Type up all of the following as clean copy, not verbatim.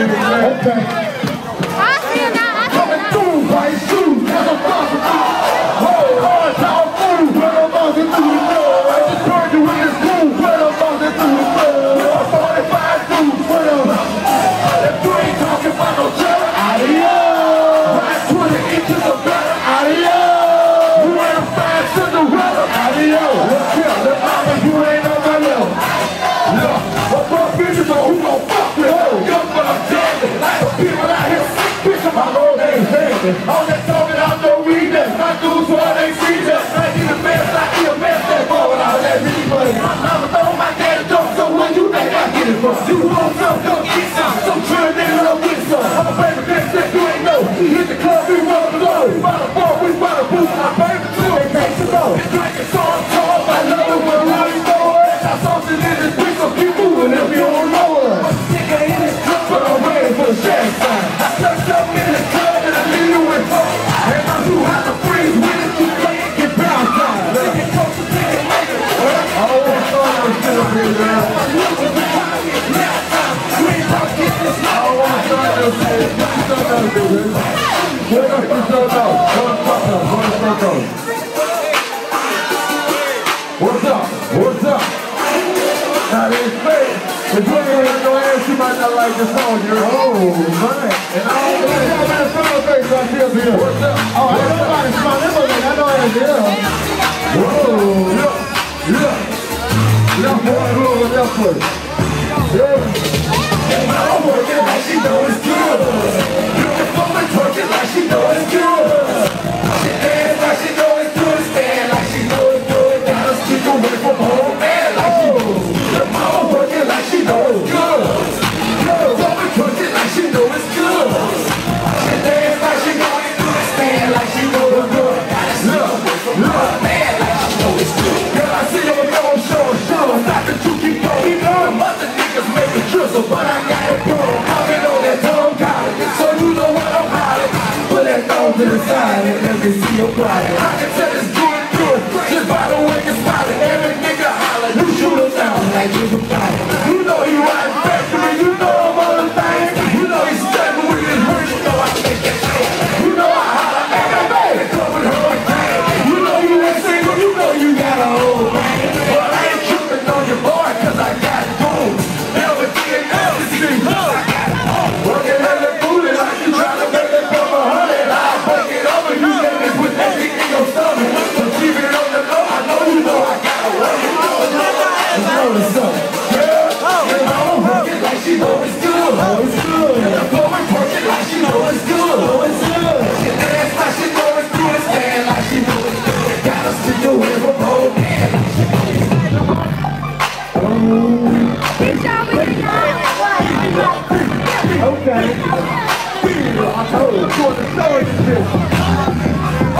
Okay. Coming through, white shoes, that's a fucking whole hard dog food, when I'm buzzing through the door. I just burned you in this room, when I'm buzzing through the door. 45 dudes, when I'm if you ain't talking about no jelly, adios. Ride 20 inches of better, adios. You ain't a fast Cinderella, adios. Look here, look mama, you ain't on my level. Look, my fuck bitches on who gon' fuck with her. Young but I'm jamming, like the people out here sick, bitch, my old age baby. All that talking out no reading, my dudes why they see that. I need a mess, I need a mess that ball out of that really money. I'ma throw my daddy dope, so when you think I get it from? You want some, come get some, some turn nigga up with some. I'm a baby bitch that you ain't know. We hit the club, we run the low. We bout to ball, we bout to boost, my baby too. They take some more. It's drinking so I'm tall, I love it when we go up. Got something in this bitch, so keep moving if you don't know us. Nigga in this club, but I'm ready for the shack sign. I stuck up in the club and I leave you with hope. And I'm too hot to freeze with it, you can't get bounced down. Let's get close to taking later. I don't want to start on still here, man. You ain't about to get this. I don't want to start on still. What you start on to do, man? What else you start on? What's up? What's up? Now there's faith. If you ain't no ass, you might not like this song, you're oh, man. And I don't know that song face right here. What's up? Oh, I ain't nobody smile. I know it's here. Whoa, look. Left one, over left foot. Yeah. And my own working like she know it's good. Beautiful and twerking like she know it's good. She dance like she know it's good. Stand like she know it's good. Gotta stick away from home, man, like she knows. The mama working like she know it's good. Beautiful and twerking like she know it's good. She dance like she know it's good. Stand like she know it's good. Gotta stick away from home, man, like she know it's good. Girl, I see you on show. Not that you keep going. Them other niggas make a drizzle, but I got it wrong. I've been on that tongue collar, so you know what I'm hollering. Put that thumb to the side and let me see your body. I can tell it's good, just by the way you spotted. Every nigga holler, you shoot him down like you a pilot. You know he riding factory, you know I'm on the thing. You know he's standing with his hurt, you know I make that shit. You know I holler at the baby, covered her again. You know you ain't single, you know you got a whole thing. But I ain't tripping on your boy, cause I got it home. Never did everything, I got it home. Working at the booty like you trying to make that from 100. I'll break it over, you niggas with that dick in your stomach. So keep it on the low, I know you know I got it work. You know what's up, girl. Your mama working like she know it's good. And the woman working like she know it's good. She dance like she know it's good. Stand like she know it's good. Gotta stick away from home, man, like she know it's good. Okay. I told you, for the story is this.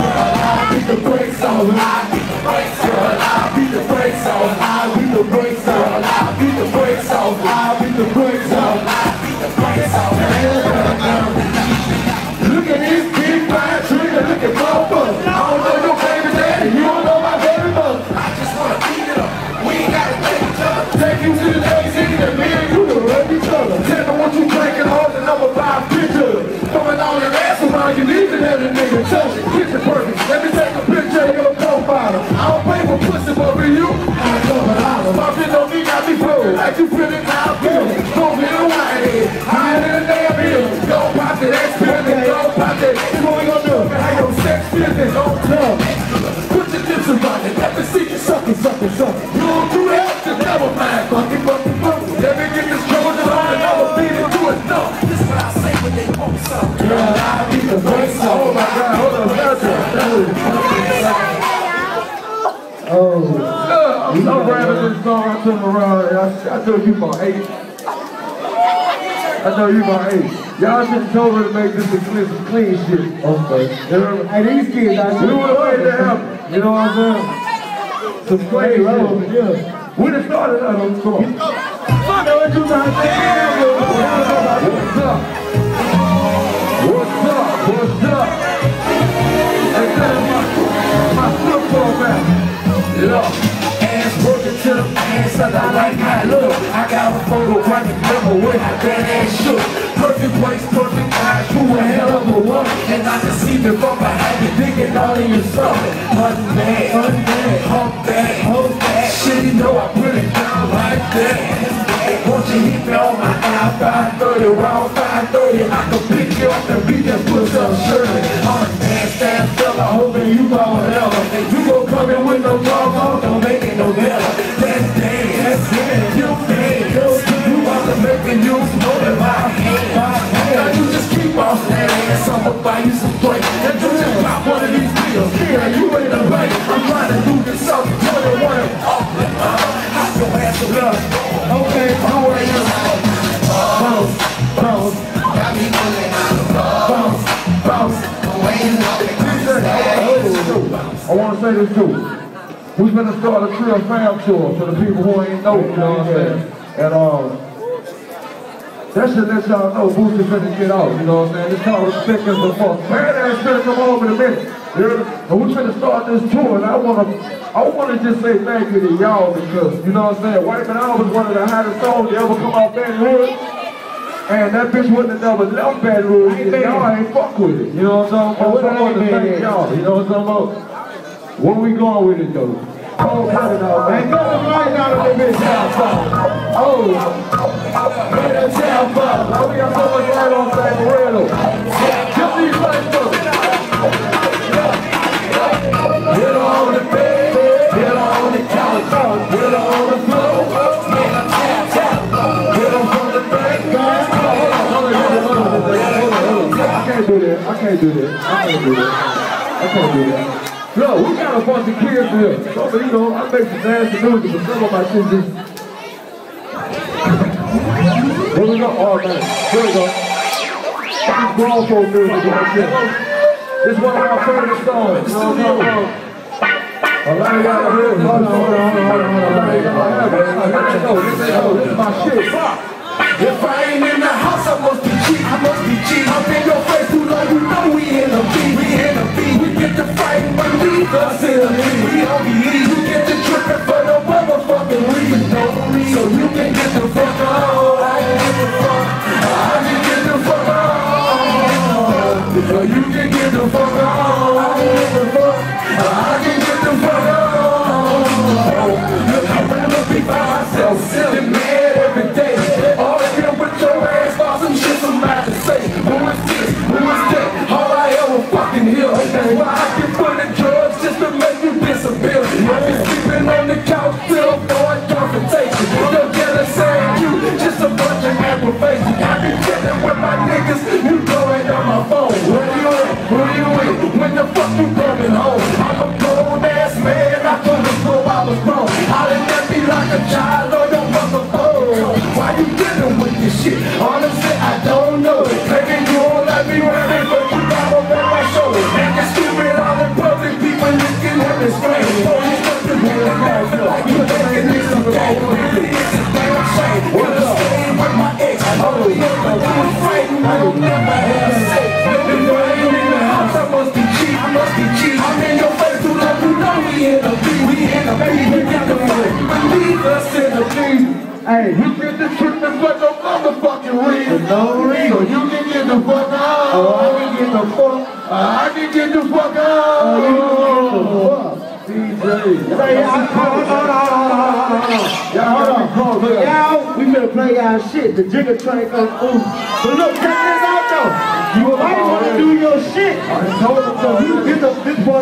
I beat the brakes on, I beat the brakes on, I beat the brakes on, I beat the brakes on, I beat the brakes on, I beat the brakes on, I beat the brakes on. Look at this big fine trigger, look at my butt. I don't know your baby daddy, you don't know my baby mother. I just wanna beat it up, we ain't gotta take each other. Take you to the days in that me and you can love each other. Tell me what you drinking hard and I'ma buy a picture. Coming on your ass around, you need to have a nigga touch it. Picture perfect, let me take a picture of your profile. I don't pay for pussy, but for you, I come an olive. My bitch don't need got me flow, like you feeling now, feel it. Don't be a whitehead, higher than a damn hill. Don't pop that ass business, don't pop that. Here's what we gon' do, have your sex business, don't tell me. Put your lips around it, let me see you suck it. You don't do that, then never mind. Fuck it. Let me get this Trojan on and I'ma beat it to it. No, this is what I say when they want something. Girl, I beat the brakes on. Oh my God, hold on, oh, I'm rapping this song, I turn around, I know you about 8. I know you about 8. Y'all should have told her to make this some clean shit. Okay. Hey, these kids, we would have made that happen. You know what I'm saying? Some clean shit. Yeah. We done started that on the song. What's up? What's up? Hey, tell my football back. Yeah. Ass working to the ass, I like my look. I got a photographic memory when I that ass shook. Perfect all in your soul. Hunting bad, hump that, hold that. Shit, you know I put it down like that. Won't you hit me on my I-530, round 530? I can pick you up and beat that push up Shirley. I'm a stand fella, hoping you gon' hell. You gon' come in with no dog on, don't make it no better. That's it, you think you want to make me use more than my hand. Now you just keep on saying, I'ma buy you some drink. And you just pop one of these pills. Yeah, you ain't a right. I'm trying to do this something. Tell me what I'm off. Hop your ass up. Okay, how are you? Bounce, bounce. Got me pulling out the bounce, bounce. The way you walk it. I want to say this too. We're going to start a Trill Fam tour for the people who ain't know, you know what I'm saying? And that should let y'all know Boosie finna get out, you know what I'm saying? It's called Respect as the Foxx. Paradise finna come home in a minute. And we're finna start this tour, and I wanna just say thank you to y'all because, you know what I'm saying? Wiping Out was one of the hottest songs to ever come off Baton Rouge. And that bitch wouldn't have never left Baton Rouge if y'all ain't fuck with it. You know what I'm talking about? So I want to thank y'all, you know what I'm talking about? Where we going with it though? Cold cutting out, man. Go to right out of the bitch house. Oh, get that town fuck. Now we got so much right on San Marino. Just these lights though. Get on the bed, get on the couch, get on the floor, get on tap, get on from the bank. I can't do that. I can't do that. Look, we got a bunch of kids here. So, you know, I make some nasty music, but some of my shit just... Here we go. Oh, man. Here we go. These grown folk music and shit. This is one of our favorite songs. You know what I'm talking about? A lot of y'all here. Hold on. This is my shit. If I ain't in the house, I must be cheap. I'm in your face too long, you know we in the beat. We get the fighting, but leave us in the lead. We don't believe you get the tripping for no motherfucking reason. So you can get the fuck on. I can get the fuck on. So you can get the fuck on. I can get the fuck on. Look, I'd rather be by myself, silly man every day. Somebody say, who is this, who is that? All I ever fucking hear. Why I get put in drugs just to make you disappear. I be sleeping on the couch till avoid confrontation. Yo, jealous saying you, just a bunch of aggravation. I be chilling with my niggas, you blowing on my phone. Where you at? Who you with? When the fuck you coming home? I'm a grown ass man, I told the floor I was grown. Hollering at me like a child or your motherfucker. Why you dealing with this shit? Honestly, I don't know it. Maybe you won't let me run it, but you got over my shoulder. Acting stupid all in public, people looking at me strange. So you put the real life like you thinking this is a game. Really, it's a damn shame. When I stay with my ex, I know you was fighting, I don't never have sex. If I ain't in the house, I must be cheap. I'm in your face too long, you know we in the beat. We got the fight, believe us in the beat. Hey, you get the treatment for no motherfucking reason. No reason. So you can get the fuck out. Oh, I can get the fuck. I can get the fuck out. Oh, you can get the fuck. DJ. Say, hold on. Y'all, we finna play y'all shit. The Jigga train comes through. But look, check this out though. You might want to do your shit. I told him so. You get this part.